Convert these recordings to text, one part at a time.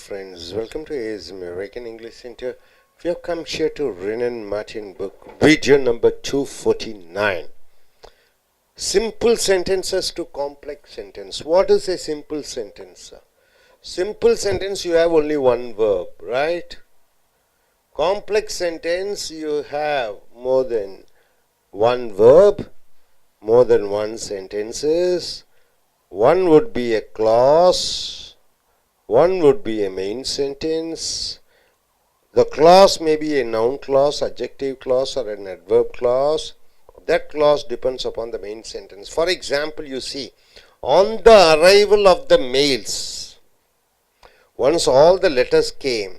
friends, welcome to AS American English Center. We have come here to Renan Martin book, video number 249. Simple sentences to complex sentence. What is a simple sentence? Simple sentence, you have only one verb, right? Complex sentence, you have more than one verb, more than one sentences. One would be a clause, one would be a main sentence. The clause may be a noun clause, adjective clause, or an adverb clause. That clause depends upon the main sentence. For example, you see, on the arrival of the mails, once all the letters came,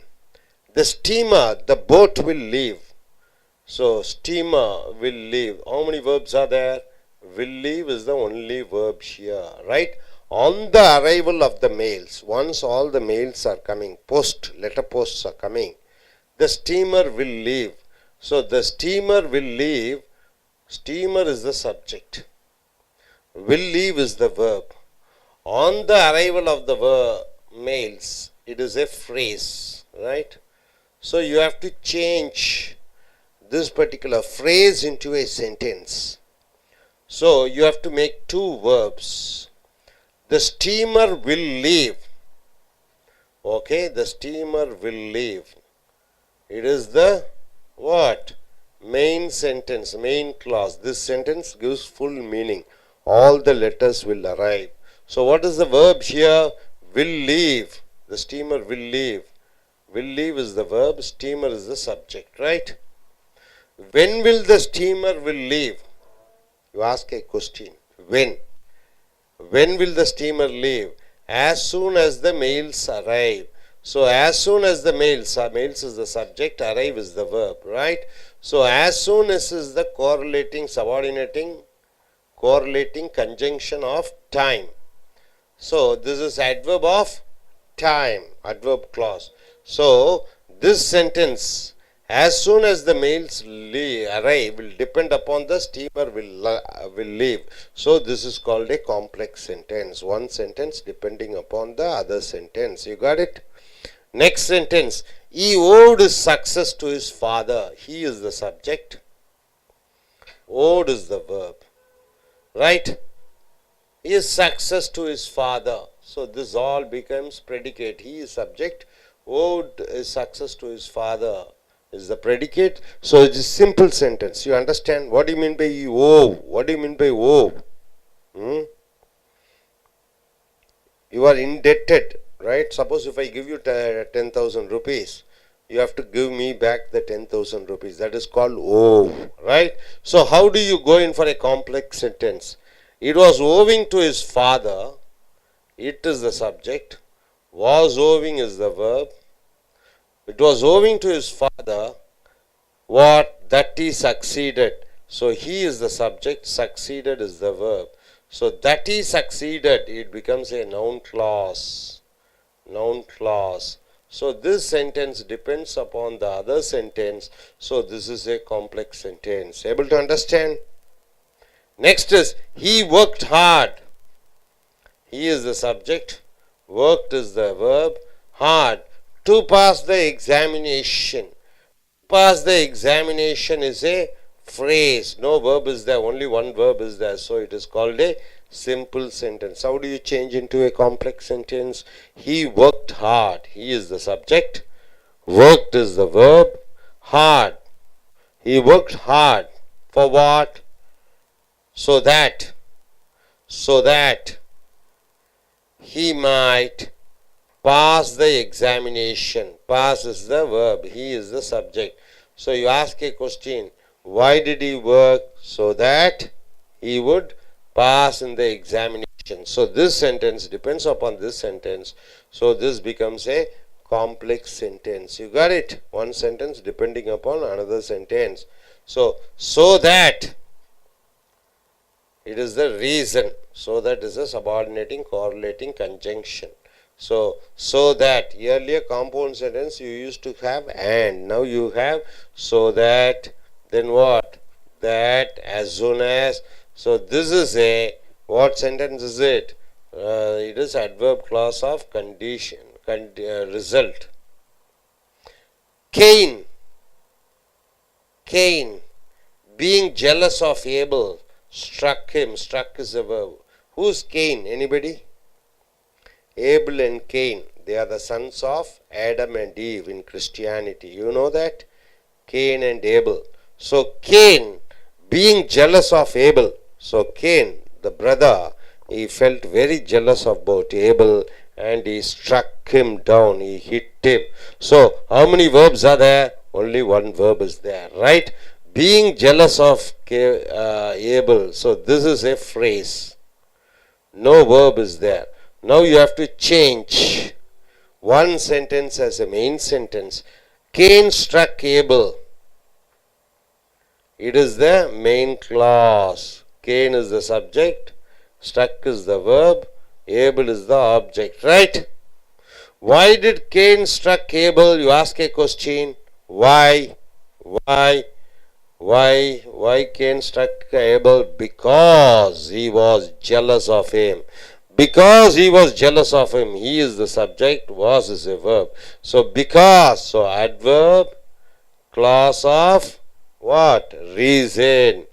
the steamer, the boat will leave. So, steamer will leave. How many verbs are there? Will leave is the only verb here, right? On the arrival of the mails, once all the mails are coming, letter posts are coming, the steamer will leave. So, the steamer will leave, steamer is the subject, will leave is the verb. On the arrival of the mails, it is a phrase, right? So, you have to change this particular phrase into a sentence. So, you have to make two verbs. The steamer will leave. Okay, the steamer will leave. It is the what? Main sentence, main clause. This sentence gives full meaning. All the letters will arrive. So, what is the verb here? Will leave. The steamer will leave. Will leave is the verb. Steamer is the subject, right? When will the steamer will leave? You ask a question. When? When will the steamer leave? As soon as the mails arrive. So, as soon as the mails is the subject, arrive is the verb, right? So, as soon as is the correlating conjunction of time. So, this is adverb of time, adverb clause. So, this sentence, as soon as the mails arrive, will depend upon the steamer will leave. So, this is called a complex sentence. One sentence depending upon the other sentence. You got it? Next sentence. He owed his success to his father. He is the subject. Owed is the verb. Right? His success to his father. So, this all becomes predicate. He is subject. Owed his success to his father is the predicate. So, it is simple sentence. You understand? What do you mean by owe? What do you mean by owe? You are indebted, right? Suppose if I give you 10,000 rupees, you have to give me back the 10,000 rupees. That is called owe, right? So, how do you go in for a complex sentence? It was owing to his father. It is the subject. Was owing is the verb. It was owing to his father what? That he succeeded. So, he is the subject, succeeded is the verb. So, that he succeeded, it becomes a noun clause. Noun clause. So, this sentence depends upon the other sentence. So, this is a complex sentence. Able to understand? Next is, he worked hard. He is the subject, worked is the verb, hard. To pass the examination. Pass the examination is a phrase. No verb is there, only one verb is there. So, it is called a simple sentence. How do you change into a complex sentence? He worked hard. He is the subject. Worked is the verb. Hard. He worked hard. For what? So that he might pass the examination. Pass is the verb. He is the subject. So, you ask a question. Why did he work? So that he would pass in the examination. So, this sentence depends upon this sentence. So, this becomes a complex sentence. You got it? One sentence depending upon another sentence. So that it is the reason. So that is a subordinating correlating conjunction. So that earlier compound sentence you used to have and, now you have so that, then what? That, as soon as. So this is a, what sentence is it? It is adverb clause of condition, result. Cain, being jealous of Abel, struck him. Struck is a verb. Who's Cain? Anybody? Abel and Cain, they are the sons of Adam and Eve in Christianity. You know that? Cain and Abel. So Cain, being jealous of Abel, so Cain, the brother, he felt very jealous about Abel and he struck him down, he hit him. So how many verbs are there? Only one verb is there, right? Being jealous of Abel, so this is a phrase. No verb is there. Now you have to change one sentence as a main sentence. Cain struck Abel. It is the main clause. Cain is the subject, struck is the verb, Abel is the object, right? Why did Cain struck Abel? You ask a question. Why Cain struck Abel? Because he was jealous of him. Because he was jealous of him. He is the subject, was is a verb. So because, so adverb, clause of what? Reason.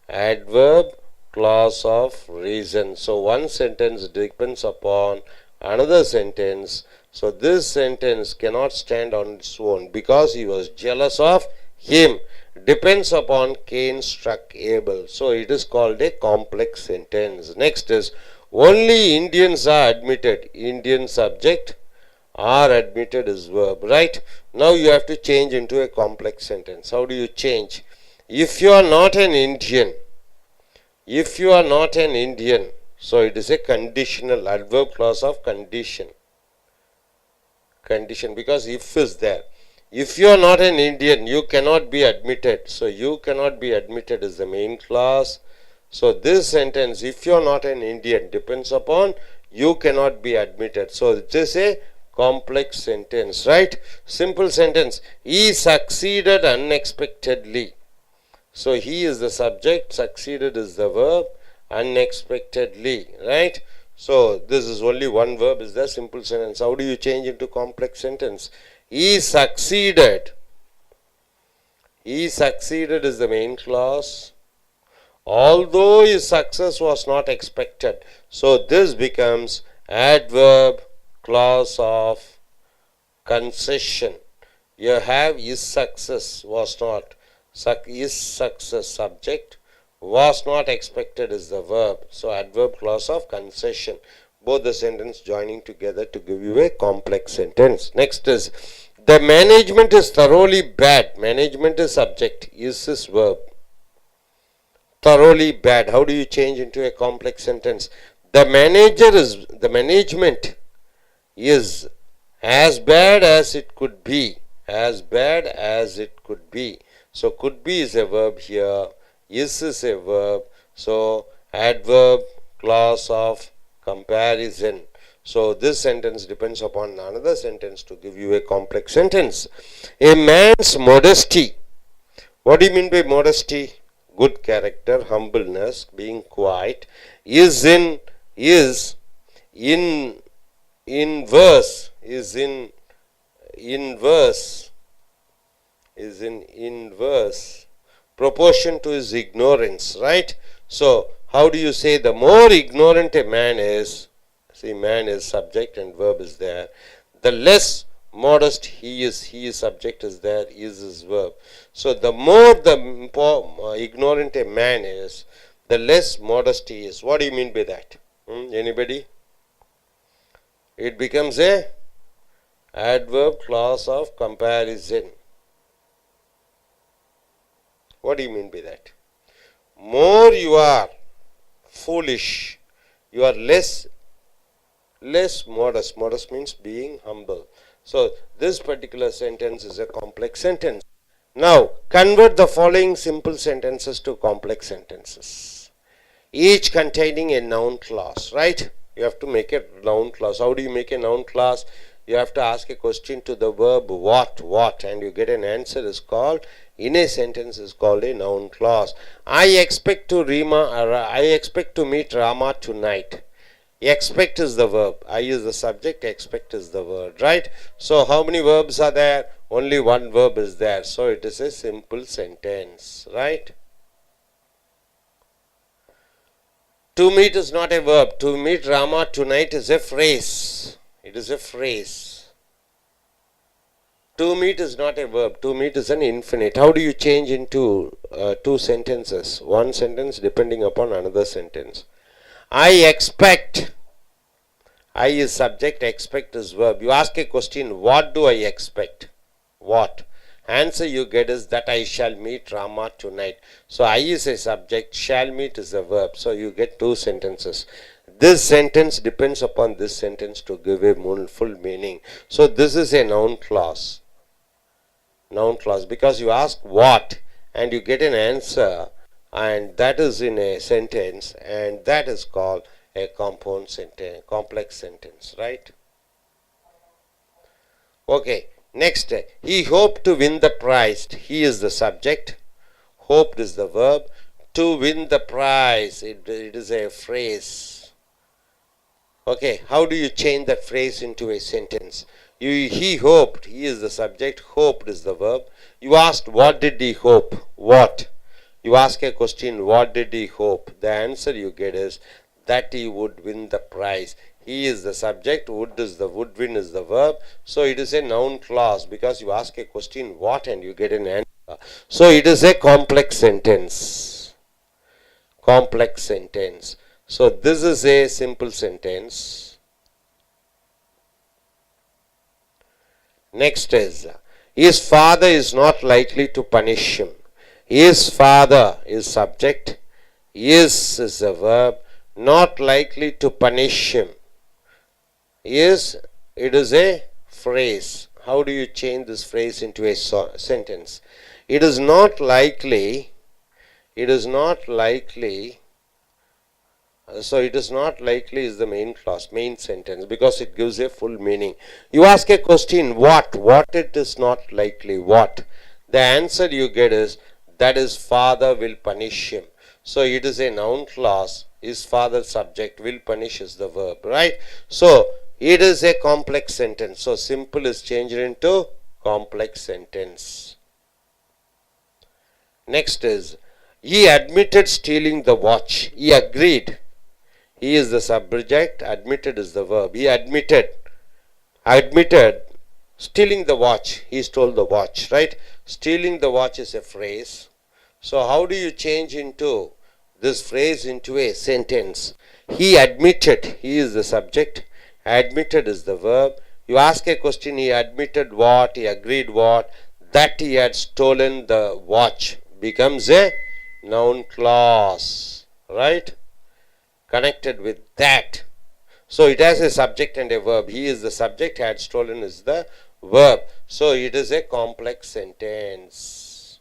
Adverb, clause of reason. So one sentence depends upon another sentence. So this sentence cannot stand on its own. Because he was jealous of him. Depends upon Cain struck Abel. So it is called a complex sentence. Next is only Indians are admitted. Indian subject, are admitted is verb, right? Now you have to change into a complex sentence. How do you change? If you are not an Indian, so it is a conditional adverb clause of condition. Condition, because if is there. If you are not an Indian, you cannot be admitted. So you cannot be admitted is the main clause. So this sentence, if you are not an Indian, depends upon you cannot be admitted. So it is a complex sentence, right? Simple sentence. He succeeded unexpectedly. So he is the subject, succeeded is the verb, unexpectedly, right? So this is only one verb, is the simple sentence. How do you change into complex sentence? He succeeded. He succeeded is the main clause. Although his success was not expected. So this becomes adverb clause of concession. You have his success was not. His success subject was not expected is the verb. So adverb clause of concession. Both the sentence joining together to give you a complex sentence. Next is the management is thoroughly bad. Management is subject. Is this verb. Thoroughly bad. How do you change into a complex sentence? The management is as bad as it could be. As bad as it could be. So could be is a verb here. Is a verb. So adverb clause of comparison. So this sentence depends upon another sentence to give you a complex sentence. A man's modesty. What do you mean by modesty? Good character, humbleness, being quiet, is in inverse proportion to his ignorance, right? So how do you say the more ignorant a man is, see man is subject and verb is there, the less modest he is subject is there, is verb. So the more ignorant a man is, the less modest he is. What do you mean by that? Anybody? It becomes a adverb clause of comparison. What do you mean by that? More you are foolish, you are less modest. Modest means being humble. So this particular sentence is a complex sentence. Now convert the following simple sentences to complex sentences, each containing a noun clause, right? You have to make a noun clause. How do you make a noun clause? You have to ask a question to the verb what, and you get an answer is called, in a sentence is called a noun clause. I expect to meet Rama tonight. Expect is the verb. I is the subject, expect is the word, right? So how many verbs are there? Only one verb is there. So it is a simple sentence, right? To meet is not a verb. To meet Rama tonight is a phrase. It is a phrase. To meet is not a verb. To meet is an infinite. How do you change into two sentences? One sentence depending upon another sentence. I expect. I is subject, expect is verb. You ask a question, what do I expect? What? Answer you get is that I shall meet Rama tonight. So I is a subject, shall meet is a verb. So you get two sentences. This sentence depends upon this sentence to give a full meaning. So this is a noun clause. Noun clause, because you ask what and you get an answer, and that is in a sentence, and that is called a compound sentence, complex sentence, right? Okay, next, he hoped to win the prize. He is the subject, hoped is the verb, to win the prize, it is a phrase. Okay, how do you change that phrase into a sentence? He hoped, he is the subject, hoped is the verb. You asked what did he hope? What? You ask a question, what did he hope? The answer you get is that he would win the prize. He is the subject, would win is the verb. So it is a noun clause because you ask a question what and you get an answer. So it is a complex sentence. Complex sentence. So this is a simple sentence. Next is, his father is not likely to punish him. His father is subject, is a verb, not likely to punish him. Is, it is a phrase. How do you change this phrase into a sentence? It is not likely, so it is not likely is the main clause, main sentence, because it gives a full meaning. You ask a question, what? What it is not likely, what? The answer you get is that his father will punish him. So it is a noun clause, his father subject, will punish is the verb, right? So it is a complex sentence. So simple is changed into complex sentence. Next is, he admitted stealing the watch. He agreed. He is the subject, admitted is the verb. He admitted stealing the watch. He stole the watch, right? Stealing the watch is a phrase. So how do you change into this phrase into a sentence? He admitted, he is the subject, admitted is the verb. You ask a question, he admitted what, he agreed what, that he had stolen the watch, becomes a noun clause, right? Connected with that. So it has a subject and a verb. He is the subject, had stolen is the verb. So it is a complex sentence.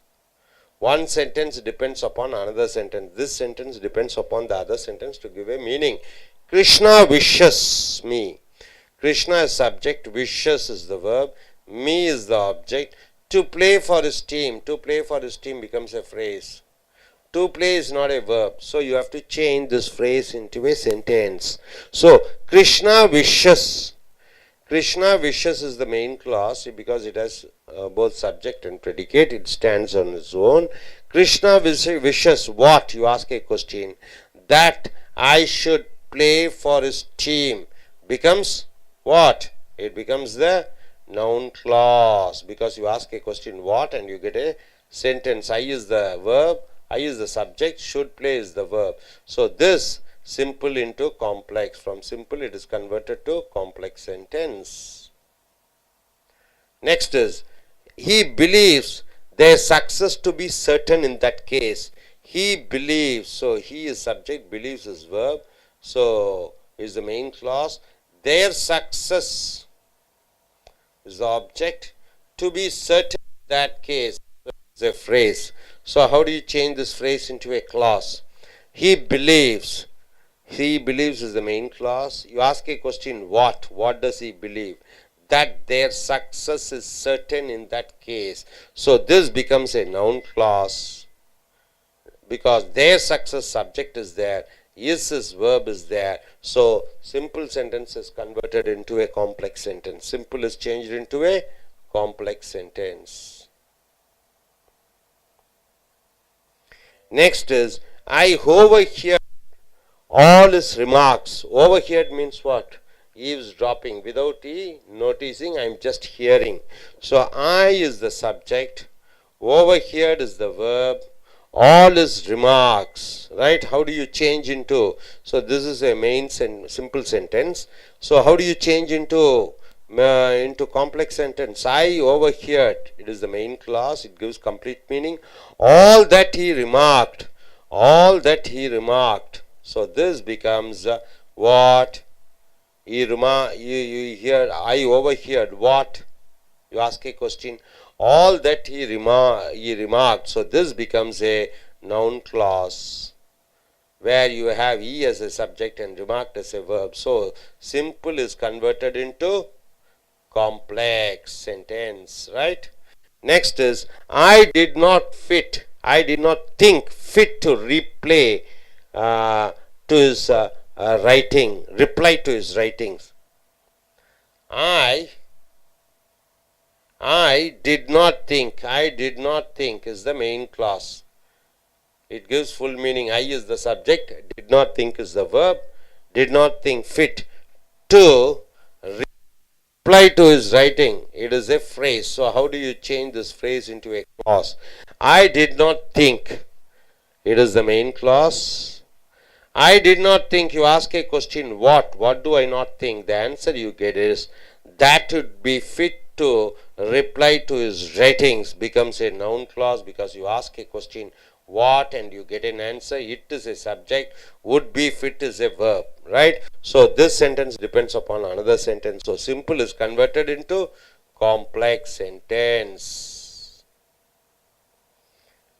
One sentence depends upon another sentence. This sentence depends upon the other sentence to give a meaning. Krishna wishes me. Krishna is subject, wishes is the verb, me is the object. To play for his team. To play for his team becomes a phrase. To play is not a verb. So you have to change this phrase into a sentence. So Krishna wishes. Krishna wishes is the main clause because it has both subject and predicate. It stands on its own. Krishna wishes what? You ask a question. That I should play for his team becomes what? It becomes the noun clause because you ask a question what and you get a sentence. I is the verb. I is the subject, should play is the verb. So this simple into complex. From simple it is converted to complex sentence. Next is, he believes their success to be certain in that case. He believes, so he is subject, believes is verb. So is the main clause. Their success is the object. To be certain in that case is a phrase. So how do you change this phrase into a clause? He believes. He believes is the main clause. You ask a question, what? What does he believe? That their success is certain in that case. So this becomes a noun clause because their success subject is there. is verb is there. So simple sentence is converted into a complex sentence. Simple is changed into a complex sentence. Next is, I overhear all his remarks. Overheard means what? Eavesdropping. Without noticing, I am just hearing. So I is the subject, overheard is the verb, all his remarks, right? How do you change into? So this is a main simple sentence. So how do you change into complex sentence? I overheard. It is the main clause. It gives complete meaning. All that he remarked. All that he remarked. So this becomes what? You hear. I overheard what? You ask a question. All that he remarked. So this becomes a noun clause where you have he as a subject and remarked as a verb. So simple is converted into complex sentence, right? Next is, I did not think fit to reply to his reply to his writings. I did not think is the main clause. It gives full meaning. I is the subject, did not think is the verb, did not think fit to reply to his writing. It is a phrase. So how do you change this phrase into a clause? I did not think. It is the main clause. I did not think. You ask a question, what? What do I not think? The answer you get is, that would be fit to reply to his writings. Becomes a noun clause because you ask a question, what, and you get an answer. It is a subject. Would be fit is a verb, right? So this sentence depends upon another sentence. So simple is converted into complex sentence.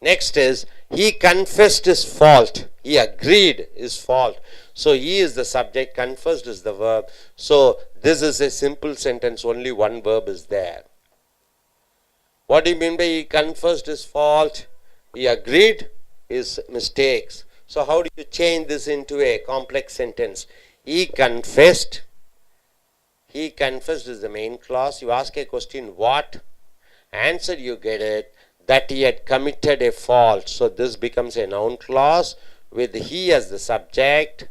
Next is, he confessed his fault. He agreed his fault. So he is the subject, confessed is the verb. So this is a simple sentence, only one verb is there. What do you mean by he confessed his fault? He agreed his mistakes. So how do you change this into a complex sentence? He confessed. He confessed is the main clause. You ask a question, what? Answer you get it, that he had committed a fault. So this becomes a noun clause with he as the subject.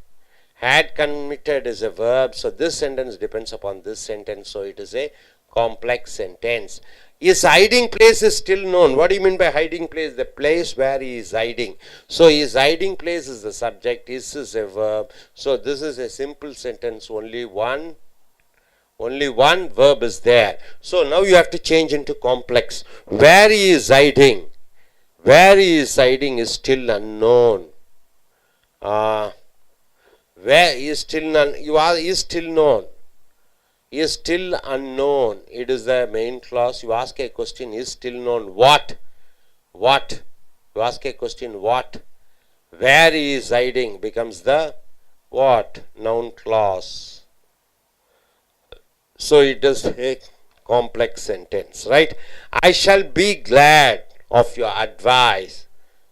Had committed is a verb. So this sentence depends upon this sentence. So it is a complex sentence. His hiding place is still known. What do you mean by hiding place? The place where he is hiding. So his hiding place is the subject. His is a verb. So this is a simple sentence. Only one verb is there. So now you have to change into complex. Where he is hiding. Where he is hiding is still unknown. Where is still is still known. Is still unknown. It is the main clause. You ask a question, is still known. What? What? You ask a question, what? Where he is hiding becomes the what? Noun clause. So it is a complex sentence, right? I shall be glad of your advice.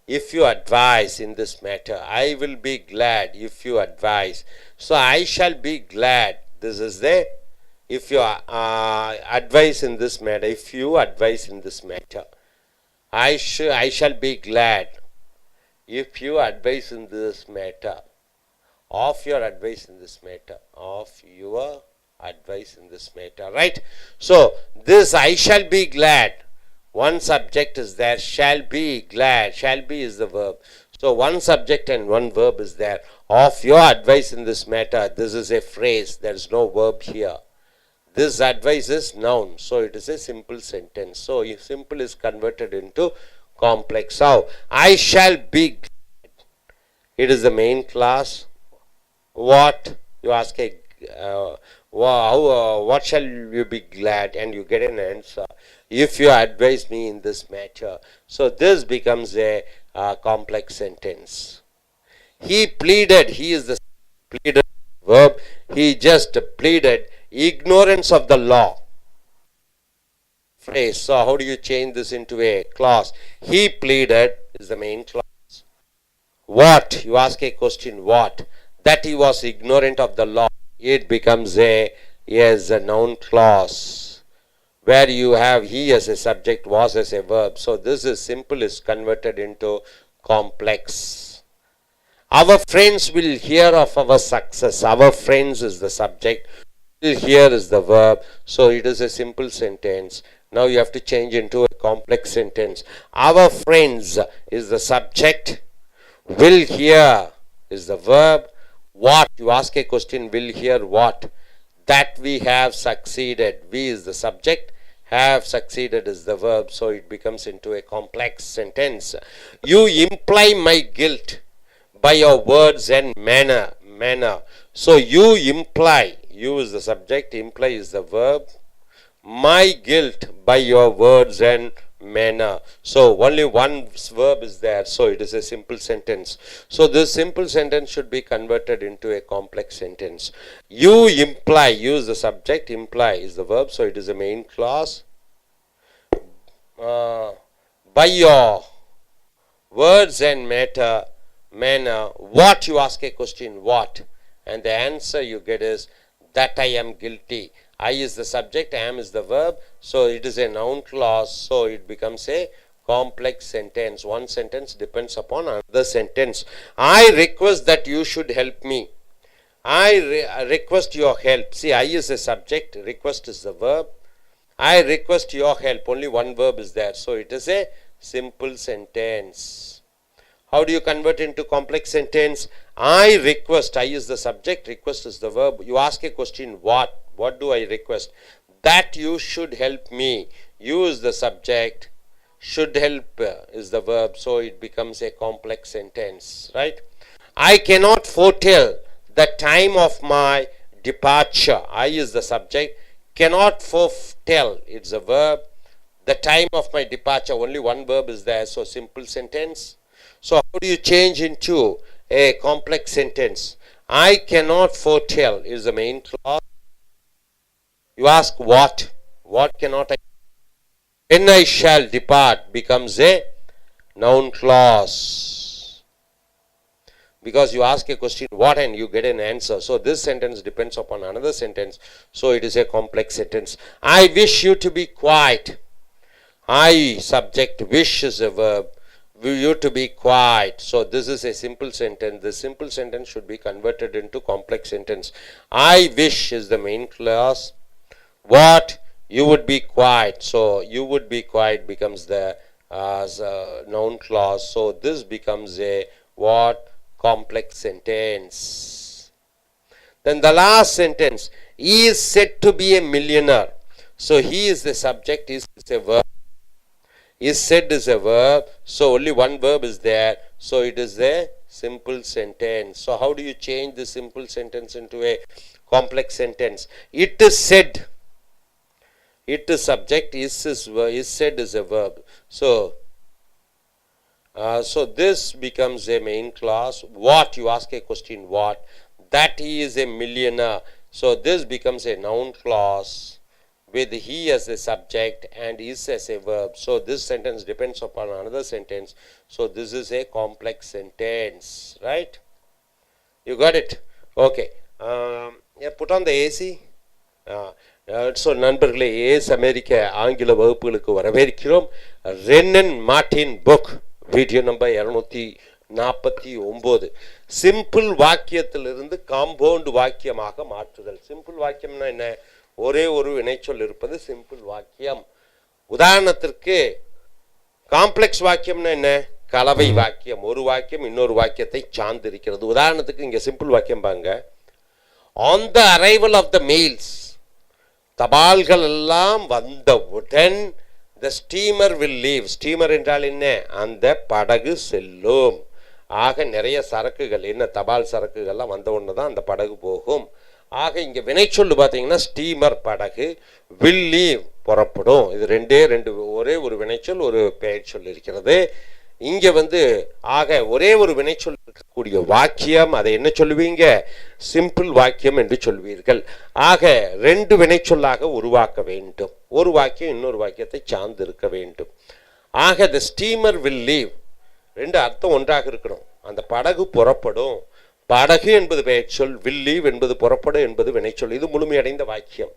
If you advise in this matter, I will be glad if you advise. So I shall be glad. This is the, if you advise in this matter, if you advise in this matter, I shall be glad if you advise in this matter, of your advice in this matter, of your advice in this matter, right? So this I shall be glad. One subject is there, shall be glad. Shall be is the verb. So one subject and one verb is there. Of your advice in this matter, this is a phrase. There is no verb here. This advice is noun. So it is a simple sentence. So if simple is converted into complex. How? I shall be glad. It is the main class. What? You ask a what shall you be glad? And you get an answer. If you advise me in this matter. So this becomes a complex sentence. He pleaded. He is the pleaded verb. He just pleaded ignorance of the law. Phrase. So how do you change this into a clause? He pleaded is the main clause. What? You ask a question, what? That he was ignorant of the law. It becomes a noun clause. Where you have he as a subject, was as a verb. So this is simple is converted into complex. Our friends will hear of our success. Our friends is the subject. Will hear is the verb. So it is a simple sentence. Now you have to change into a complex sentence. Our friends is the subject. Will hear is the verb. What? You ask a question, will hear what? That we have succeeded. We is the subject. Have succeeded is the verb. So it becomes into a complex sentence. You imply my guilt by your words and manner. So you imply. You is the subject. Imply is the verb. My guilt by your words and manner. So only one verb is there. So it is a simple sentence. So this simple sentence should be converted into a complex sentence. You imply. You is the subject. Imply is the verb. So it is a main clause. By your words and manner. What? You ask a question. What? And the answer you get is that I am guilty. I is the subject, am is the verb, so it is a noun clause, so it becomes a complex sentence. One sentence depends upon another sentence. I request that you should help me. I request your help. See, I is the subject, request is the verb. I request your help. Only one verb is there, so it is a simple sentence. How do you convert into complex sentence? I request, I is the subject, request is the verb. You ask a question, what? What do I request? That you should help me. You is the subject, should help is the verb, so it becomes a complex sentence, right? I cannot foretell the time of my departure. I is the subject, cannot foretell, it's a verb. The time of my departure, only one verb is there, so simple sentence. So how do you change into a complex sentence? I cannot foretell is the main clause. You ask what? What cannot I? When I shall depart becomes a noun clause. Because you ask a question what and you get an answer. So this sentence depends upon another sentence. So it is a complex sentence. I wish you to be quiet. I subject, wish is a verb. You to be quiet. So this is a simple sentence. The simple sentence should be converted into complex sentence. I wish is the main clause. What? You would be quiet. So you would be quiet becomes the noun clause. So this becomes a what? Complex sentence. Then the last sentence. He is said to be a millionaire. So he is the subject, is a verb. Is said is a verb. So only one verb is there. So it is a simple sentence. So how do you change the simple sentence into a complex sentence? It is said. It is subject, is said is a verb. So this becomes a main clause. What? You ask a question, what? That he is a millionaire. So this becomes a noun clause with he as a subject and is as a verb. So this sentence depends upon another sentence. So this is a complex sentence, right? You got it? Okay. Yeah, put on the AC. So நண்பர்களே, Ace அமெரிக்க ஆங்கில வகுப்புகளுக்கு வரவேற்கிறோம். Wren and Martin book video number 249. Simple வாக்கியத்திலிருந்து compound வாக்கியமாக மாற்றுதல். Simple வாக்கியம்னா என்ன? ஒரே ஒரு வினைச்சொல் இருப்பது சிம்பிள் வாக்கியம். உதாரணத்திற்கு காம்ப்ளெக்ஸ் வாக்கியம்னா என்ன? கலவை வாக்கியம். ஒரு வாக்கியம் இன்னொரு வாக்கியத்தை சார்ந்து இருக்கிறது. உதாரணத்துக்கு இங்கே சிம்பிள் வாக்கியம் பாங்க. On the arrival of the mails, தபால்கள் எல்லாம் வந்தவுடன் the steamer will leave. Steamer என்றால் என்ன? அந்த படகு செல்லும். ஆக நிறைய சரக்குகள், என்ன தபால் சரக்குகள்லாம் வந்த உடனே தான் அந்த படகு போகும். ஆக இங்கே வினைச்சொல்லு பார்த்தீங்கன்னா ஸ்டீமர், படகு, will leave புறப்படும். இது ரெண்டு ஒரே ஒரு வினைச்சொல், ஒரு பெயர் சொல் இருக்கிறது. இங்கே ஆக ஒரே ஒரு வினைச்சொல் இருக்கக்கூடிய வாக்கியம், அதை என்ன சொல்லுவீங்க? சிம்பிள் வாக்கியம் என்று சொல்வீர்கள். ஆக ரெண்டு வினைச்சொல்லாக உருவாக்க வேண்டும். ஒரு வாக்கியம் இன்னொரு வாக்கியத்தை சார்ந்து இருக்க வேண்டும். ஆக த ஸ்டீமர் வில் லீவ், ரெண்டு அர்த்தம் ஒன்றாக இருக்கணும். அந்த படகு புறப்படும். படகு என்பது பெயர்ச்சொல், will leave என்பது புறப்படும் என்பது வினைச்சொல். இது முழுமையடைந்த வாக்கியம்.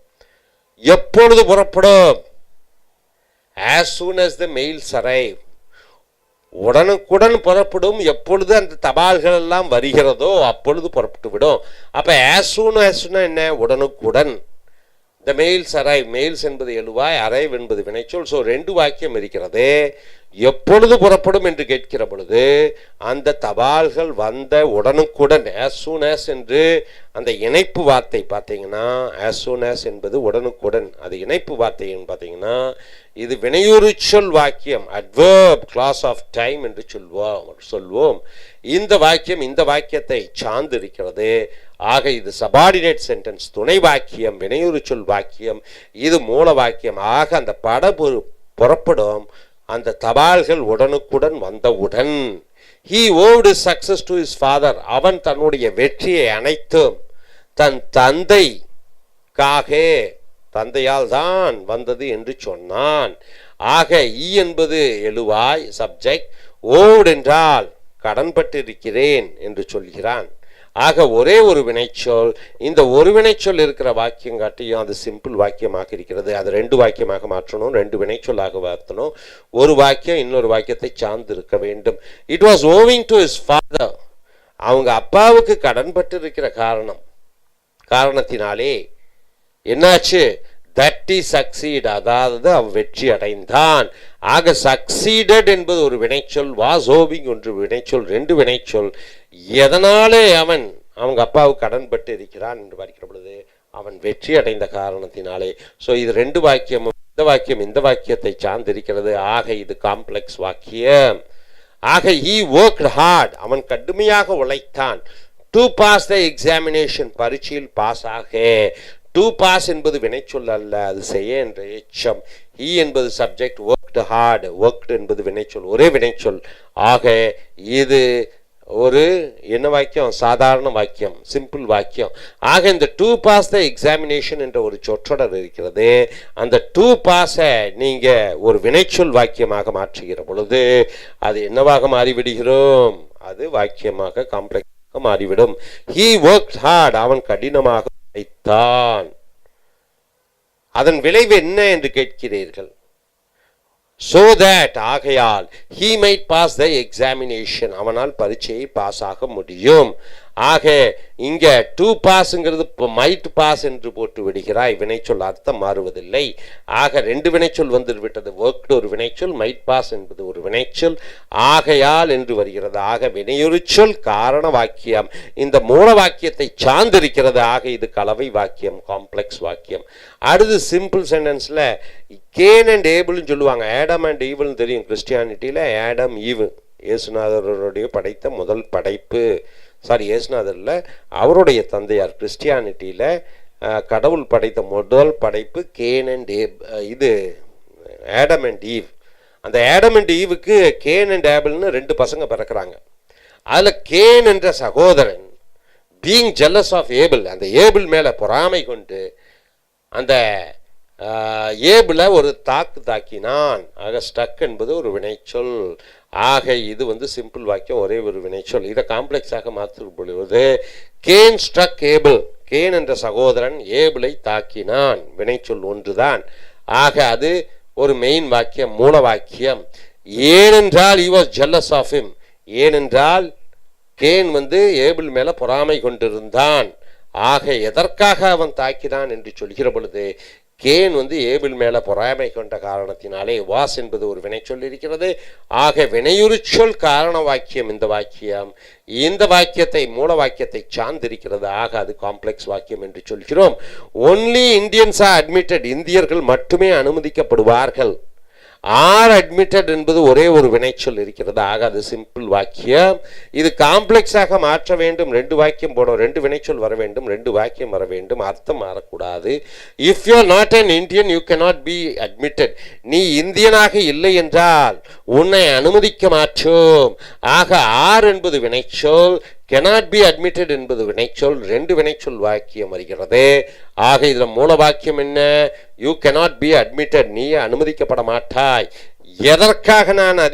எப்பொழுது புறப்படும்? as soon as the mails arrive. உடனுக்குடன் புறப்படும். எப்பொழுது அந்த தபால்கள் எல்லாம் வருகிறதோ அப்பொழுது புறப்பட்டு விடும். அப்ப as soon as என்ன? உடனுக்குடன். the mails arrive. mails என்பது எழுவாய், arrive என்பது வினைச்சொல். ஸோ ரெண்டு வாக்கியம் இருக்கிறது. எப்பொழுது புறப்படும் என்று கேட்கிற பொழுது அந்த தபால்கள் வந்த உடனுக்குடன் as soon as என்று அந்த இணைப்பு வார்த்தை பார்த்தீங்கன்னா as soon as என்பது உடனுக்குடன். அது இணைப்பு வார்த்தைன்னு பார்த்தீங்கன்னா இது வினையுறுச்சொல் வாக்கியம், adverb clause of time என்று சொல்வோம். இந்த வாக்கியம் இந்த வாக்கியத்தை சார்ந்து இருக்கிறது. ஆக இது சபார்டினேட் சென்டென்ஸ், துணை வாக்கியம், வினையுறுச்சொல் வாக்கியம். இது மூல வாக்கியம். ஆக அந்த படகு புறப்படும், அந்த தபால்கள் உடனுக்குடன் வந்தவுடன். he owed his success to his father. அவன் தன்னுடைய வெற்றியை அனைத்தும் தன் தந்தைக்காக, தந்தையால் தான் வந்தது என்று சொன்னான். ஆக ஈ என்பது எழுவாய், சப்ஜெக்ட். owed என்றால் கடன்பட்டிருக்கிறேன் என்று சொல்கிறான். ஆக ஒரே ஒரு வினைச்சொல். இந்த ஒரு வினைச்சொல் இருக்கிற வாக்கியம் காட்டியும் அது சிம்பிள் வாக்கியமாக இருக்கிறது. அது ரெண்டு வாக்கியமாக மாற்றணும், ரெண்டு வினைச்சொல்லாக மாற்றணும். ஒரு வாக்கியம் இன்னொரு வாக்கியத்தை சார்ந்து இருக்க வேண்டும். It was owing to his father. அவங்க அப்பாவுக்கு கடன்பட்டு இருக்கிற காரணத்தினாலே என்னாச்சு? தட் இஸ் சக்சீட், அதாவது அவன் வெற்றி அடைந்தான். ஆக சக்சீடட் என்பது ஒரு வினைச்சொல், வாஸ் ஓவிங் ஒன்று வினைச்சொல், ரெண்டு வினைச்சொல். எதனாலே அவங்க அப்பாவுக்கு கடன்பட்டு இருக்கிறான் என்று பார்க்கிற பொழுது அவன் வெற்றி அடைந்த காரணத்தினாலே. ஸோ இது ரெண்டு வாக்கியமும் இந்த வாக்கியத்தை சார்ந்திருக்கிறது. ஆக இது காம்ப்ளெக்ஸ் வாக்கியம். ஆக he worked hard, அவன் கடுமையாக உழைத்தான். to pass the examination, பரீட்சையில் பாஸ் ஆக. to pass என்பது வினைச்சொல் அல்ல, அது செய்ய என்ற எச்சம். he என்பது சப்ஜெக்ட், worked hard, worked என்பது வினைச்சொல், ஒரே வினைச்சொல். ஆக இது ஒரு என்ன வாக்கியம்? சாதாரண வாக்கியம், சிம்பிள் வாக்கியம். ஆக இந்த to pass the examination என்ற ஒரு சொற்றொடர் இருக்கிறது. அந்த to pass நீங்க ஒரு வினைச்சொல் வாக்கியமாக மாற்றுகிற பொழுது அது என்னவாக மாறிவிடுகிறோம்? அது வாக்கியமாக காம்ப்ளெக்ஸ் மாறிவிடும். he worked hard, அவன் கடினமாக உழைத்தான். அதன் விளைவு என்ன என்று கேட்கிறீர்கள்? so that, ஆகையால் he might pass the examination, அவனால் பரீட்சையை பாஸ் ஆக முடியும். ஆக இங்க to passங்கிறது might pass என்று போட்டு விடுகிறாய், வினைச்சொல் அர்த்தம் மாறுவதில்லை. ஆக ரெண்டு வினைச்சொல் வந்து விட்டது. worked ஒரு வினைச்சொல், might pass என்பது ஒரு வினைச்சொல். ஆகையால் என்று வருகிறது. ஆக வினையுறுச்சொல் காரண வாக்கியம் இந்த மூல வாக்கியத்தை சார்ந்திருக்கிறது. ஆக இது கலவை வாக்கியம், காம்ப்ளெக்ஸ் வாக்கியம். அடுத்து சிம்பிள் சென்டென்ஸ்ல கேன் அண்ட் ஏபிள்னு சொல்லுவாங்க. ஆடம் அண்ட் ஈவல்னு தெரியும் கிறிஸ்டியானிட்டியில. ஆடம் ஈவ் இயேசுநாதருடைய படைத்த முதல் படைப்பு, இயேசுநாதர்ல அவருடைய தந்தையார். கிறிஸ்டியானிட்டியில கடவுள் படைத்த முதல் படைப்பு கேன் அண்ட் இது ஆடம் அண்ட் ஈவ். அந்த ஆடம் அண்ட் ஈவுக்கு கேன் அண்ட் ஏபிள்னு ரெண்டு பசங்க பிறக்கிறாங்க. அதுல கேன் என்ற சகோதரன் பீயிங் ஜெல்லஸ் ஆஃப் ஏபிள், அந்த ஏபிள் மேல பொறாமை கொண்டு அந்த ஏபிள ஒரு தாக்கினான். ஆக ஸ்டக் என்பது ஒரு வினைச்சொல். ஆக இது சிம்பிள் வாக்கியம், ஒரே ஒரு வினைச்சொல். இதை காம்ப்ளெக்ஸாக மாற்றும் பொழுது கேன் ஸ்ட்ரக் ஏபிள், கேன் என்ற சகோதரன் ஏபிளை தாக்கினான், வினைச்சொல் ஒன்றுதான். ஆக அது ஒரு மெயின் வாக்கியம், மூல வாக்கியம். ஏனென்றால் he was jealous of him, ஏனென்றால் கேன் ஏபிள் மேல பொறாமை கொண்டிருந்தான். ஆக எதற்காக அவன் தாக்கினான் என்று சொல்கிற பொழுது கேன் ஏபிள் மேல பொறாமை கொண்ட காரணத்தினாலே. வாஸ் என்பது ஒரு வினைச்சொல் இருக்கிறது. ஆக வினையுறுச்சொல் காரண வாக்கியம் இந்த வாக்கியம். இந்த வாக்கியத்தை மூல வாக்கியத்தை சார்ந்திருக்கிறது. ஆக அது காம்ப்ளெக்ஸ் வாக்கியம் என்று சொல்கிறோம். ஒன்லி இந்தியன்ஸ் ஆர் அட்மிட்டட், இந்தியர்கள் மட்டுமே அனுமதிக்கப்படுவார்கள். ஆர் அட்மிட்டட் என்பது ஒரே ஒரு வினைச்சொல் இருக்கிறது. ஆக அது சிம்பிள் வாக்கியம். இது காம்ப்ளெக்ஸாக மாற்ற வேண்டும். ரெண்டு வாக்கியம் போடும், ரெண்டு வினைச்சொல் வர வேண்டும், ரெண்டு வாக்கியம் வர வேண்டும், அர்த்தம் மாறக்கூடாது. If you are not an Indian you cannot be admitted, நீ இந்தியனாக இல்லை என்றால் உன்னை அனுமதிக்க மாற்றோம். ஆக ஆர் என்பது வினைச்சொல், cannot be admitted என்பது வினைச்சொல், ரெண்டு வினைச்சொல் வாக்கியம் வருகிறது. ஆக இதுல மூல வாக்கியம் என்ன? you cannot be admitted, நீ அனுமதிக்கப்பட மாட்டாய். எதற்காக நான்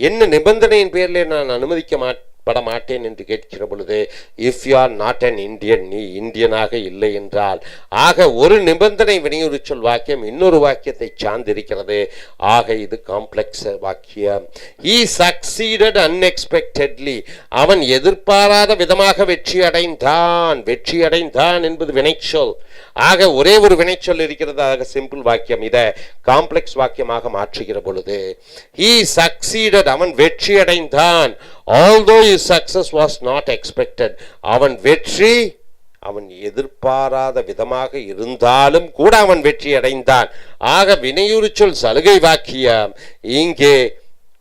என்ன நிபந்தனையின் பேரில் நான் அனுமதிக்கப்பட மாட்டேன் என்று கேட்கிற பொழுது, if you are not an Indian, நீ இந்தியனாக இல்லை என்றால், ஆக ஒரு நிபந்தனை வினையுரிச்சொல் வாக்கியம் இன்னொரு வாக்கியத்தை சார்ந்திருக்கிறது. ஆக இது காம்ப்ளெக்ஸ் வாக்கியம். he succeeded unexpectedly, அவன் எதிர்பாராத விதமாக வெற்றி அடைந்தான். வெற்றி அடைந்தான் என்பது வினைச்சொல். ஆக ஒரே ஒரு வினைச்சொல் இருக்கிறது. ஆக சிம்பிள் வாக்கியம். இதை காம்ப்ளெக்ஸ் வாக்கியமாக மாற்றுகிற பொழுது, he succeeded, அவன் வெற்றி அடைந்தான். although his success was not expected, அவன் வெற்றி அவன் எதிர்பாராத விதமாக இருந்தாலும் கூட அவன் வெற்றி அடைந்தான். ஆக வினையுரிச்சொல் சலுகை வாக்கியம். இங்கே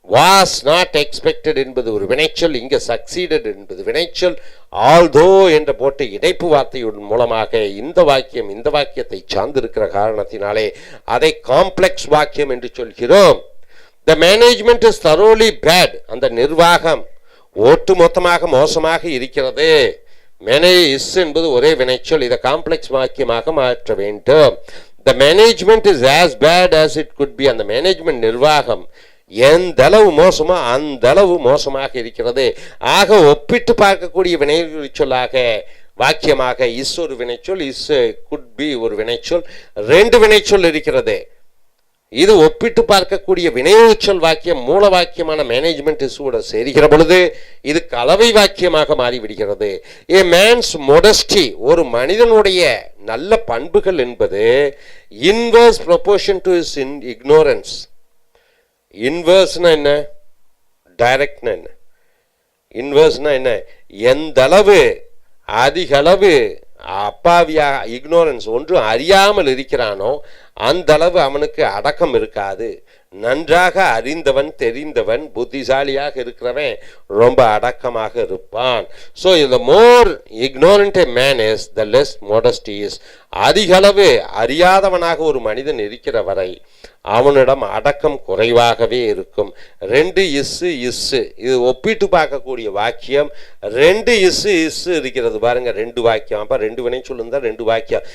was not expected என்பது ஒரு வினைச்சொல், இங்கே succeeded என்பது வினைச்சொல். although என்ற போட்டு இணைப்பு வார்த்தையின் மூலமாக இந்த வாக்கியத்தை சார்ந்திருக்கிற காரணத்தினாலே அதை காம்ப்ளெக்ஸ் வாக்கியம் என்று சொல்கிறோம். the management is thoroughly bad, அந்த நிர்வாகம் ஒட்டு மொத்தமாக மோசமாக இருக்கிறது. மேனேஜ் என்பது ஒரே வினைச்சொல். இதை காம்ப்ளெக்ஸ் வாக்கியமாக மாற்ற வேண்டும். the management is as bad as it could be, அந்த மேனேஜ்மெண்ட் நிர்வாகம் எந்த அளவு மோசமோ அந்த அளவு மோசமாக இருக்கிறது. ஆக ஒப்பிட்டு பார்க்கக்கூடிய வினைச்சொல்லாக வாக்கியமாக இஸ் ஒரு வினைச்சொல், இஸ் குட் பி ஒரு வினைச்சொல், ரெண்டு வினைச்சொல் இருக்கிறது. இது ஒப்பிட்டு பார்க்கக்கூடிய வினைச்சொல் வாக்கியம் மூல வாக்கியமான மேனேஜ்மெண்ட் இஸ்ஸோட சேர்கிற பொழுது இது கலவை வாக்கியமாக மாறிவிடுகிறது. ஏ மேன்ஸ் மொடஸ்டி, ஒரு மனிதனுடைய நல்ல பண்புகள் என்பது inverse proportion to his ignorance. இன்வர்ஸ்னா என்ன, டைரக்ட்னா என்ன? இன்வர்ஸ்னா என்ன? எந்த அளவு அதிக அளவு அப்பாவியா இக்னோரன்ஸ் ஒன்றும் அறியாமல் இருக்கிறானோ அந்த அளவு அவனுக்கு அடக்கம் இருக்காது. நன்றாக அறிந்தவன் தெரிந்தவன் புத்திசாலியாக இருக்கிறவன் ரொம்ப அடக்கமாக இருப்பான். So the more ignorant a man is, the less modesty is. அதிக அளவு அறியாதவனாக ஒரு மனிதன் இருக்கிற வரை அவனிடம் அடக்கம் குறைவாகவே இருக்கும். ரெண்டு இஸ்ஸு இது ஒப்பிட்டு பார்க்கக்கூடிய வாக்கியம். ரெண்டு இஸ்ஸு இருக்கிறது பாருங்க, ரெண்டு வாக்கியம். அப்ப ரெண்டு வினை சொல்லுந்தா ரெண்டு வாக்கியம்.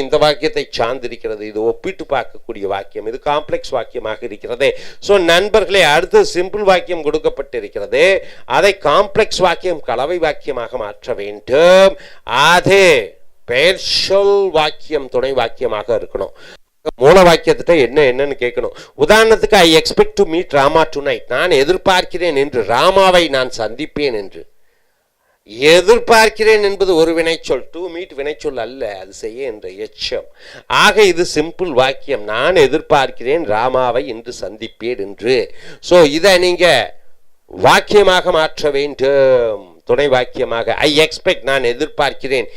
இந்த வாக்கியத்தை சார்ந்திருக்கிறது. இது ஒப்பிட்டு பார்க்கக்கூடிய வாக்கியம். இது காம்ப்ளெக்ஸ் வாக்கியமாக இருக்கிறது. ஸோ நண்பர்களே, அடுத்து சிம்பிள் வாக்கியம் கொடுக்கப்பட்டிருக்கிறது. அதை காம்ப்ளெக்ஸ் வாக்கியம் கலவை வாக்கியமாக மாற்ற வேண்டும். அதே பெயர் சொல் வாக்கியம் துணை வாக்கியமாக இருக்கணும். மூல வாக்கியத்திட்ட என்னன்னு கேட்கணும். உதாரணத்துக்கு, I expect to meet Rama tonight, நான் எதிர்பார்க்கிறேன் என்று, ராமாவை நான் சந்திப்பேன் என்று. எதிர்பார்க்கிறேன் என்பது ஒரு வினைச்சொல், டு மீட் வினைச்சொல் அல்ல, அது செய்ய என்ற எச்சம். ஆக இது சிம்பிள் வாக்கியம். நான் எதிர்பார்க்கிறேன் ராமாவை இன்று சந்திப்பேன் என்று. ஸோ இதை நீங்க வாக்கியமாக மாற்ற வேண்டும், துணை வாக்கியமாக. ஐ எக்ஸ்பெக்ட், நான் எதிர்பார்க்கிறேன்.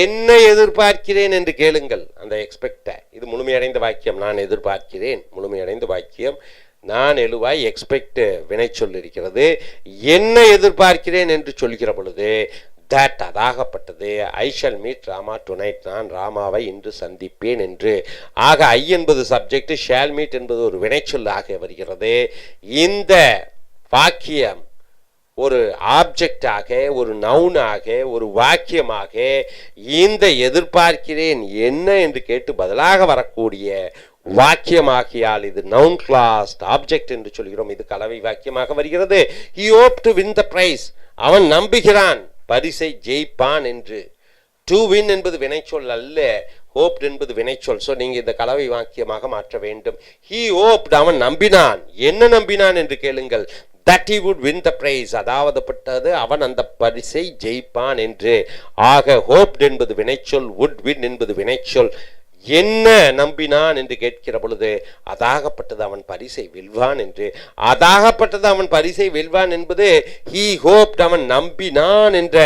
என்ன எதிர்பார்க்கிறேன் என்று கேளுங்கள் அந்த எக்ஸ்பெக்ட. இது முழுமையடைந்த வாக்கியம். நான் எதிர்பார்க்கிறேன் முழுமையடைந்த வாக்கியம். நான் எழுவாய் எக்ஸ்பெக்ட் வினைச்சொல் இருக்கிறது. என்ன எதிர்பார்க்கிறேன் என்று சொல்கிற பொழுது தட் அதாகப்பட்டது. I shall meet Rama tonight, நான் ராமாவை இன்று சந்திப்பேன் என்று. ஆக ஐ என்பது சப்ஜெக்ட், ஷால் மீட் என்பது ஒரு வினைச்சொல்லாக வருகிறது. இந்த வாக்கியம் ஒரு ஆப்ஜெக்டாக, ஒரு நவுனாக, ஒரு வாக்கியமாக இந்த எதிர்பார்க்கிறேன் என்ன என்று கேட்டு பதிலாக வரக்கூடிய வாக்கியமாகியால் இது நவுன் கிளாஸ் ஆப்ஜெக்ட் என்று சொல்கிறோம். இது கலவை வாக்கியமாக வருகிறது. he hoped to win the prize, அவன் நம்புகிறான் பரிசை ஜெயிப்பான் என்று. டு வின் என்பது வினைச்சொல் அல்ல, ஹோப்ட் என்பது வினைச்சொல். ஸோ நீங்க இந்த கலவை வாக்கியமாக மாற்ற வேண்டும். he hoped, அவன் நம்பினான். என்ன நம்பினான் என்று கேளுங்கள். that he would win the prize, அதாவது அவன் அந்த பரிசை ஜெயிப்பான் என்று. ஆக hoped என்பது வினைச்சொல், would win என்பது வினைச்சொல். என்ன நம்பினான் என்று கேட்கிற பொழுது அதாகப்பட்டது அவன் பரிசை வெல்வான் என்று. அதாகப்பட்டது அவன் பரிசை வெல்வான் என்பது he hoped, அவன் நம்பினான் என்ற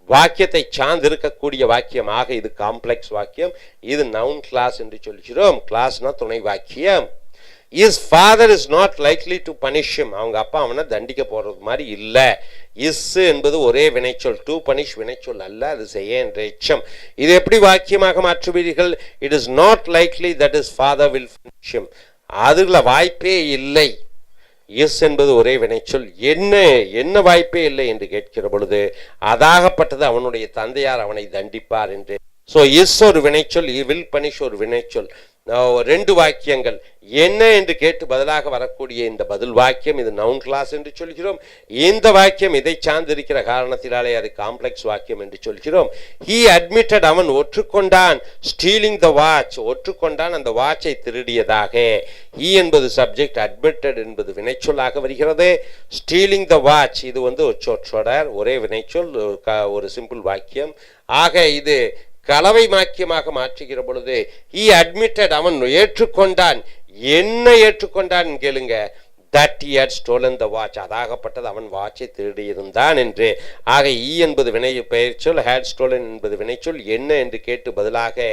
வாக்கியத்தை சார்ந்திருக்கக்கூடிய வாக்கியமாக இது காம்ப்ளெக்ஸ் வாக்கியம். இது நவுன் கிளாஸ் என்று சொல்கிறோம். கிளாஸ்னா துணை வாக்கியம். his father is not likely to punish him, அவங்க அப்பா அவனை தண்டிக்க போறது மாதிரி இல்லை. இஸ் என்பது ஒரே வினைச்சொல், டு பனிஷ் வினைச்சொல் அல்ல, அது செய்ய என்ற எச்சம். இது எப்படி வாக்கியமாக மாற்றுவீர்கள்? It is not likely that is father will punish him, அதுல வாய்ப்பே இல்லை. எஸ் என்பது ஒரே வினைச்சொல். என்ன வாய்ப்பே இல்லை என்று கேட்கிற பொழுது அதாகப்பட்டது அவனுடைய தந்தையார் அவனை தண்டிப்பார் என்று. ஸோ இஸ் ஒரு வினைச்சொல், வில் பனிஷ் ஒரு வினைச்சொல். ரெண்டு வாக்கியங்கள் என்ன என்று கேட்டு பதிலாக வரக்கூடிய இந்த பதில் வாக்கியம் இது நவுன் கிளாஸ் என்று சொல்கிறோம். இந்த வாக்கியம் இதை சார்ந்திருக்கிற காரணத்தினாலே அது காம்ப்ளெக்ஸ் வாக்கியம் என்று சொல்கிறோம். he admitted அவன் ஒற்றுக்கொண்டான், stealing the watch ஒற்றுக்கொண்டான் அந்த வாட்சை திருடியதாக. he என்பது சப்ஜெக்ட், admitted என்பது வினைச்சொல்லாக வருகிறது. stealing the watch இது ஒரு சொற்றொடர், ஒரே வினைச்சொல், ஒரு சிம்பிள் வாக்கியம். ஆக இது கலவை வாக்கியமாக மாற்றுகிற பொழுது he admitted அவன் ஏற்றுக்கொண்டான். என்ன ஏற்றுக்கொண்டான் கேளுங்க, that he had stolen the watch அதாகப்பட்டது அவன் வாட்சை திருடியிருந்தான் என்று. ஆக e என்பது வினை பெயர்ச்சொல், had stolen என்பது வினைச்சொல். என்ன என்று கேட்டு பதிலாக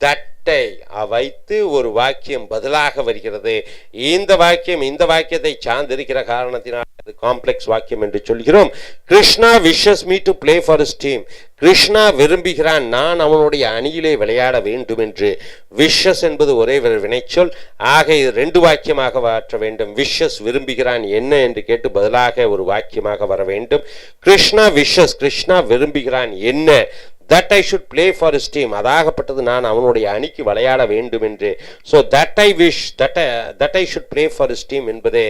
தட்டை வைத்து ஒரு வாக்கியம் பதிலாக வருகிறது. இந்த வாக்கியம் இந்த வாக்கியத்தை சார்ந்திருக்கிற காரணத்தினால் அது காம்ப்ளெக்ஸ் வாக்கியம் என்று சொல்கிறோம். Krishna wishes me to play for his team Krishna விரும்புகிறான் நான் அவனுடைய அணியிலே விளையாட வேண்டும் என்று. விஷஸ் என்பது ஒரே வினைச்சொல். ஆக இது ரெண்டு வாக்கியமாக மாற்ற வேண்டும். விஷஸ் விரும்புகிறான் என்ன என்று கேட்டு பதிலாக ஒரு வாக்கியமாக வர வேண்டும். கிருஷ்ணா விஷஸ் கிருஷ்ணா விரும்புகிறான் என்ன, that I should play for his team அதாகப்பட்டது நான் அவனுடைய அணிக்கு விளையாட வேண்டும் என்று. so that I wish that I should play for his team என்பதே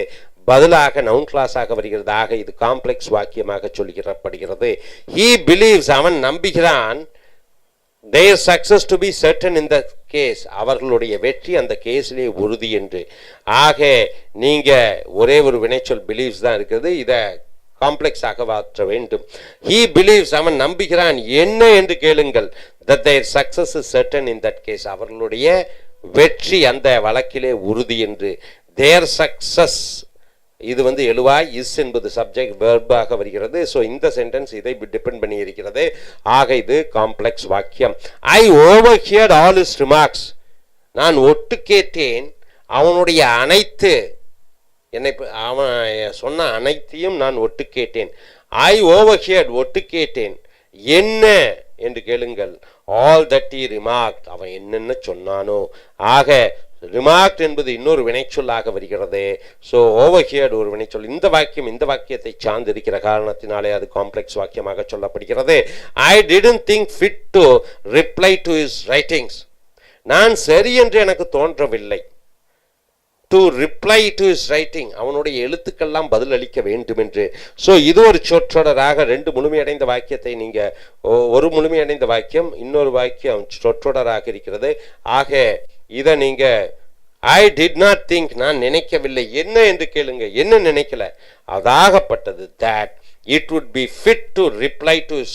பதிலாக நவுன் கிளாஸாக வருகிறது. ஆக இது காம்ப்ளெக்ஸ் வாக்கியமாக சொல்கிறப்படுகிறது. he believes அவன் நம்புகிறான் their success to be certain in the case அவர்களுடைய வெற்றி அந்த கேஸிலே உறுதி என்று. ஆக நீங்க ஒரே ஒரு வினைச்சொல் believes தான் இருக்கிறது, இதை காம்ப்ளெக்ஸ் ஆக மாற்ற வேண்டும். he believes அவன் நம்புகிறான் என்ன என்று கேளுங்கள், that their success is certain in that case அவர்களுடைய வெற்றி அந்த வழக்கிலே உறுதி என்று. their success இது எழுவாய், இஸ் என்பது சப்ஜெக்ட் வெர்பாக வருகிறது. ஸோ இந்த சென்டென்ஸ் இதை டிபெண்ட் பண்ணி இருக்கிறது. ஆக இது காம்ப்ளெக்ஸ் வாக்கியம். ஐ ஓவர்ஹியர்ட் ஆல் ஹிஸ் ரிமார்க்ஸ் நான் ஒட்டு கேட்டேன் அவனுடைய அனைத்து என்னை அவன் சொன்ன அனைத்தையும் நான் ஒட்டு கேட்டேன். ஐ ஓவர்ஹியர்ட் ஒட்டு கேட்டேன் என்ன என்று கேளுங்கள், ஆல் தட் ஹி ரிமார்க்ட் அவன் என்னென்ன சொன்னானோ. ஆக ரிமார்க்ட் என்பது இன்னொரு வினைச்சொல்லாக வருகிறது. ஸோ ஓவர்ஹியர்ட் ஒரு வினைச்சொல். இந்த வாக்கியம் இந்த வாக்கியத்தை சார்ந்திருக்கிற காரணத்தினாலே அது காம்ப்ளெக்ஸ் வாக்கியமாக சொல்லப்படுகிறது. I didn't think fit to reply to his writings நான் சரி என்று எனக்கு தோன்றவில்லை. To reply to his writing அவனுடைய எழுத்துக்கெல்லாம் பதில் அளிக்க வேண்டும் என்று. ஸோ இது ஒரு சொற்றொடராக ரெண்டு முழுமையடைந்த வாக்கியத்தை நீங்கள் ஒரு முழுமையடைந்த வாக்கியம் இன்னொரு வாக்கியம் சொற்றொடராக இருக்கிறது. ஆக இதை நீங்கள் ஐ டிட் நாட் திங்க் நான் நினைக்கவில்லை என்ன என்று கேளுங்க, என்ன நினைக்கல அதாகப்பட்டது that it would be fit to reply to his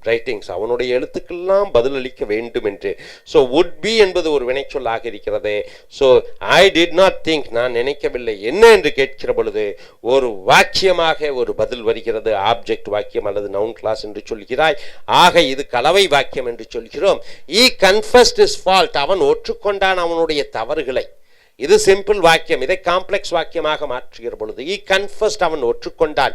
writings அவனுடைய எழுத்துக்கெல்லாம் பதில் அளிக்க வேண்டும் என்று. ஸோ would be என்பது ஒரு வினைச்சொல்லாக இருக்கிறது. So I did not think நான் நினைக்கவில்லை என்ன என்று கேட்கிற பொழுது ஒரு வாக்கியமாக ஒரு பதில் வருகிறது. ஆப்ஜெக்ட் வாக்கியம் அல்லது நவுன் கிளாஸ் என்று சொல்கிறாய். ஆக இது கலவை வாக்கியம் என்று சொல்கிறோம். he confessed his fault அவன் ஒற்றுக்கொண்டான் அவனுடைய தவறுகளை. இது சிம்பிள் வாக்கியம். இதை காம்ப்ளெக்ஸ் வாக்கியமாக மாற்றுகிற பொழுது he confessed அவன் ஒற்றுக்கொண்டான்.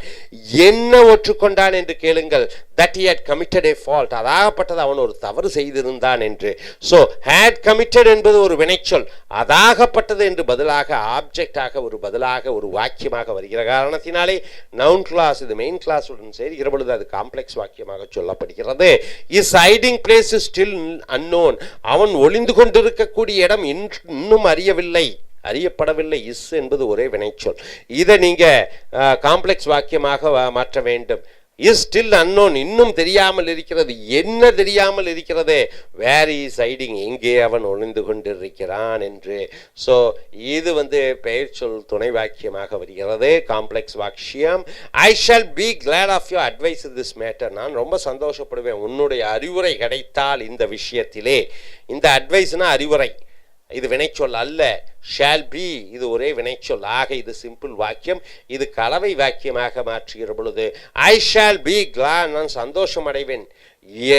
என்ன ஒற்றுக்கொண்டான் என்று கேளுங்கள், that he had committed a fault அதாகப்பட்டது அவன் ஒரு தவறு செய்திருந்தான் என்று. ஸோ had committed என்பது ஒரு வினைச்சொல், அதாகப்பட்டது என்று பதிலாக ஆப்ஜெக்டாக ஒரு பதிலாக ஒரு வாக்கியமாக வருகிற காரணத்தினாலே நவுன் கிளாஸ் இது மெயின் கிளாஸ் உடன் சேர்கிற பொழுது அது காம்ப்ளெக்ஸ் வாக்கியமாக சொல்லப்படுகிறது. his hiding place is still unknown அவன் ஒளிந்து கொண்டிருக்கக்கூடிய இடம் இன்னும் அறியப்படவில்லை. இஸ் என்பது ஒரே வினைச்சொல். இதை நீங்க காம்ப்ளெக்ஸ் வாக்கியமாக மாற்ற வேண்டும். இஸ் ஸ்டில் அன்னோன் இன்னும் தெரியாமல் இருக்கிறது. என்ன தெரியாமல் இருக்கிறது, வேர் இஸ் ஹைடிங் எங்கே அவன் ஒளிந்து கொண்டிருக்கிறான் என்று. ஸோ இது பெயர் சொல் துணை வாக்கியமாக வருகிறது காம்ப்ளெக்ஸ் வாக்கியம். I shall be glad of you advice in this matter நான் ரொம்ப சந்தோஷப்படுவேன் உன்னுடைய அறிவுரை கிடைத்தால் இந்த விஷயத்திலே. இந்த அட்வைஸ்னா அறிவுரை, இது வினைச்சொல் அல்ல. ஷால் பி இது ஒரே வினைச்சொல். ஆக இது சிம்பிள் வாக்கியம். இது கலவை வாக்கியமாக மாற்றுகிற பொழுது ஐ ஷால் பி கிளாட் நான் சந்தோஷம் அடைவேன்.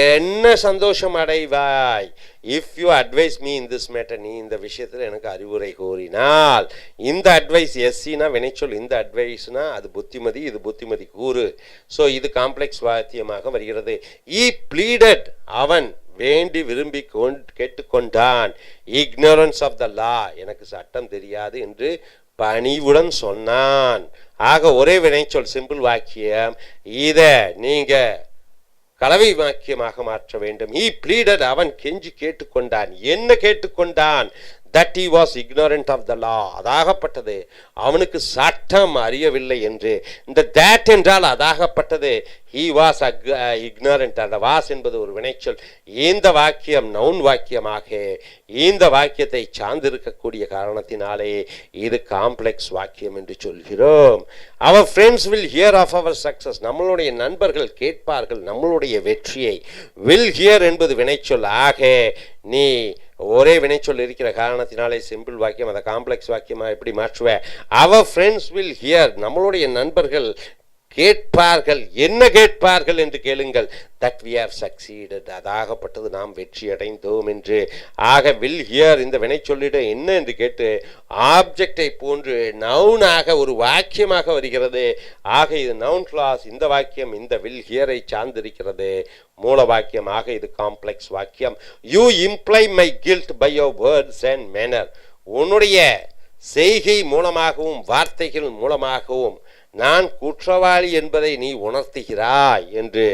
என்ன சந்தோஷம் அடைவாய், if you advise me in this matter நீ இந்த விஷயத்தில் எனக்கு அறிவுரை கூறினால். இந்த அட்வைஸ் எஸ்சினா வினைச்சொல், இந்த அட்வைஸ்னா அது புத்திமதி, இது புத்திமதி கூறு. ஸோ இது காம்ப்ளெக்ஸ் வாக்கியமாக வருகிறது. ஈ ப்ளீடட் அவன் வேண்டி விரும்பி கேட்டுக்கொண்டான். இக்னோரன்ஸ் ஆஃப் த லா எனக்கு சட்டம் தெரியாது என்று பணிவுடன் சொன்னான். ஆக ஒரே வினைச்சொல் சிம்பிள் வாக்கியம். இதை நீங்க கலவை வாக்கியமாக மாற்ற வேண்டும். he pleaded அவன் கெஞ்சி கேட்டுக்கொண்டான். என்ன கேட்டுக்கொண்டான், that he was ignorant of the law, அதாகப்பட்டது அவனுக்கு சட்டம் அறியவில்லை என்று. இந்த that என்றால் அதாகப்பட்டது, he was ignorant. அந்த was என்பது ஒரு வினைச்சொல். இந்த வாக்கியம் நவுன் வாக்கியமாக இந்த வாக்கியத்தை சார்ந்திருக்கக்கூடிய காரணத்தினாலே இது காம்ப்ளெக்ஸ் வாக்கியம் என்று சொல்கிறோம். our friends will hear of our success, நம்மளுடைய நண்பர்கள் கேட்பார்கள் நம்மளுடைய வெற்றியை. will hear என்பது வினைச்சொல். ஆக நீ ஒரே வினைச்சொல் இருக்கிற காரணத்தினாலே சிம்பிள் வாக்கியம் அதை காம்ப்ளெக்ஸ் வாக்கியமா எப்படி மாற்றுவ? our friends will hear, நம்மளுடைய நண்பர்கள் கேட்பார்கள். என்ன கேட்பார்கள் என்று கேளுங்கள். that we have succeeded, அதாகப்பட்டது நாம் வெற்றி அடைந்தோம் என்று. ஆக will hear இந்த வினைச்சொல்லிட என்ன என்று கேட்டு ஆப்ஜெக்டை போன்று நவுனாக ஒரு வாக்கியமாக வருகிறது. ஆக இது நவுன் கிளாஸ். இந்த வாக்கியம் இந்த will hear-ஐ சார்ந்திருக்கிறது. மூல வாக்கியம். ஆக இது காம்ப்ளெக்ஸ் வாக்கியம். you imply my guilt by your words and manner, உன்னுடைய செய்கை மூலமாகவும் வார்த்தைகள் மூலமாகவும் நான் குற்றவாளி என்பதை நீ உணர்த்துகிறாய் என்று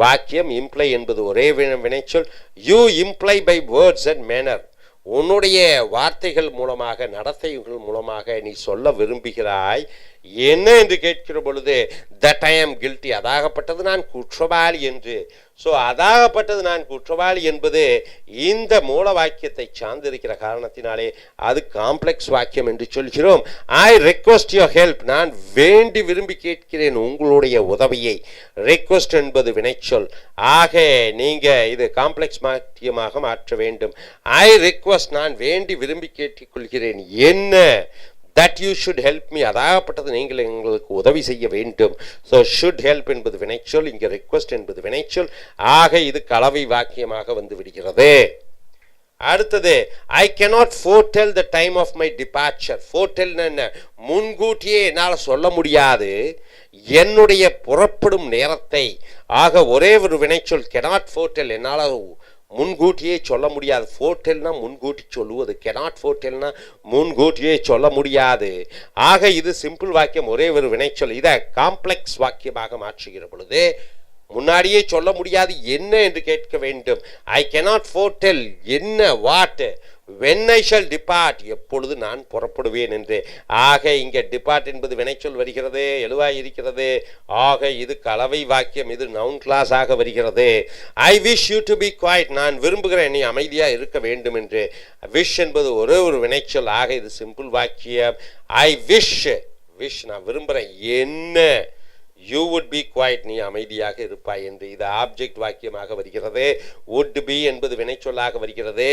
வாக்கியம். இம்ப்ளை என்பது ஒரே வினைச்சொல். You imply by words and manner, உன்னுடைய வார்த்தைகள் மூலமாக நடத்தைகள் மூலமாக நீ சொல்ல விரும்புகிறாய். என்ன என்று கேட்கிற பொழுது தட் ஐ ஆம் கில்ட்டி, அதாகப்பட்டது நான் குற்றவாளி என்று. ஸோ அதாகப்பட்டது நான் குற்றவாளி என்பது இந்த மூல வாக்கியத்தை சார்ந்திருக்கிற காரணத்தினாலே அது காம்ப்ளெக்ஸ் வாக்கியம் என்று சொல்கிறோம். ஐ ரெக்வஸ்ட் யுவர் ஹெல்ப், நான் வேண்டி விரும்பி கேட்கிறேன் உங்களுடைய உதவியை. ரெக்வஸ்ட் என்பது வினைச்சொல். ஆக நீங்க இது காம்ப்ளெக்ஸ் வாக்கியமாக மாற்ற வேண்டும். ஐ ரெக்வஸ்ட், நான் வேண்டி விரும்பி கேட்டுக்கொள்கிறேன். என்ன? that you should help me, அதாகப்பட்டது நீங்கள் எங்களுக்கு உதவி செய்ய வேண்டும். ஸோ should help என்பது வினைச்சொல், இங்கே request என்பது வினைச்சொல். ஆக இது கலவை வாக்கியமாக வந்து விடுகிறது. அடுத்தது I cannot foretell the time of my departure. foretell என்ன? முன்கூட்டியே என்னால் சொல்ல முடியாது என்னுடைய புறப்படும் நேரத்தை. ஆக ஒரே ஒரு வினைச்சொல் cannot foretell, என்னால் முன்கூட்டியே சொல்ல முடியாது. ஃபோர்டெல்னா முன்கூட்டி சொல்லுவது, கெனாட் ஃபோர்டெல்னா முன்கூட்டியே சொல்ல முடியாது. ஆக இது சிம்பிள் வாக்கியம், ஒரே ஒரு வினைச்சொல். இதை காம்ப்ளெக்ஸ் வாக்கியமாக மாற்றுகிற பொழுது முன்னாடியே சொல்ல முடியாது என்ன என்று கேட்க வேண்டும். ஐ கெனாட் ஃபோர்டெல் என்ன? What? when I shall depart, எப்பொழுது நான் புறப்படுவேன் என்று. ஆக இங்கே டிபார்ட் என்பது வினைச்சொல் வருகிறது, எழுவாய் இருக்கிறது. ஆக இது கலவை வாக்கியம், இது நவுன் கிளாஸ் ஆக வருகிறது. I wish you to be quiet, நான் விரும்புகிறேன் நீ அமைதியா இருக்க வேண்டும் என்று. விஷ் என்பது ஒரே ஒரு வினைச்சொல். ஆக இது சிம்பிள் வாக்கியம். ஐ விஷ், விஷ் நான் விரும்புகிறேன். என்ன? you would be quiet, நீ அமைதியாக இருப்பாய் என்று. இது ஆப்ஜெக்ட் வாக்கியமாக வருகிறது. would be என்பது வினைச்சொல்லாக வருகிறது.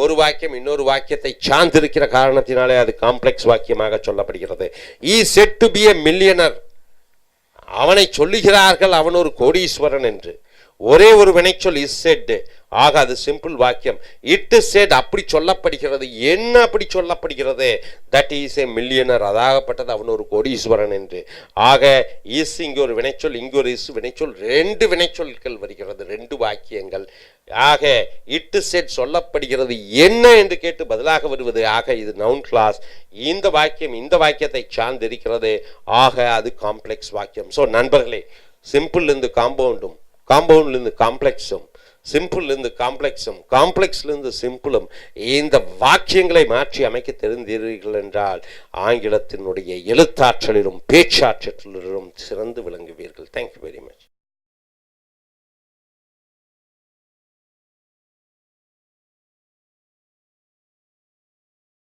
ஒரு வாக்கியம் இன்னொரு வாக்கியத்தை சார்ந்திருக்கிற காரணத்தினாலே அது காம்ப்ளெக்ஸ் வாக்கியமாக சொல்லப்படுகிறது. he said to be a millionaire, அவனை சொல்லுகிறார்கள் அவன் ஒரு கோடீஸ்வரன் என்று. ஒரே ஒரு வினைச்சொல் is said. ஆக அது சிம்பிள் வாக்கியம். இட் இஸ் செட், அப்படி சொல்லப்படுகிறது. என்ன அப்படி சொல்லப்படுகிறது? தட் இஸ் ஏ மில்லியனர், அதாகப்பட்டது அவன் ஒரு கோடீஸ்வரன் என்று. ஆக இஸ் இங்கே ஒரு வினைச்சொல், இங்கே ஒரு இஸ் வினைச்சொல், ரெண்டு வினைச்சொல்கள் வருகிறது, ரெண்டு வாக்கியங்கள். ஆக இட் இஸ் செட் சொல்லப்படுகிறது என்ன என்று கேட்டு பதிலாக வருவது. ஆக இது நவுன் கிளாஸ். இந்த வாக்கியம் இந்த வாக்கியத்தை சார்ந்திருக்கிறது. ஆக அது காம்ப்ளெக்ஸ் வாக்கியம். ஸோ நண்பர்களே, சிம்பிள் இருந்து காம்பவுண்டும், காம்பவுண்ட்லேருந்து காம்ப்ளெக்ஸும், சிம்பிள்லேருந்து காம்ப்ளெக்ஸும், காம்ப்ளெக்ஸ்லேருந்து சிம்பிளும் இந்த வாக்கியங்களை மாற்றி அமைக்க தெரிந்தீர்கள் என்றால் ஆங்கிலத்தினுடைய எழுத்தாற்றலிலும் பேச்சாற்றலிலும் சிறந்து விளங்குவீர்கள். Thank you very much.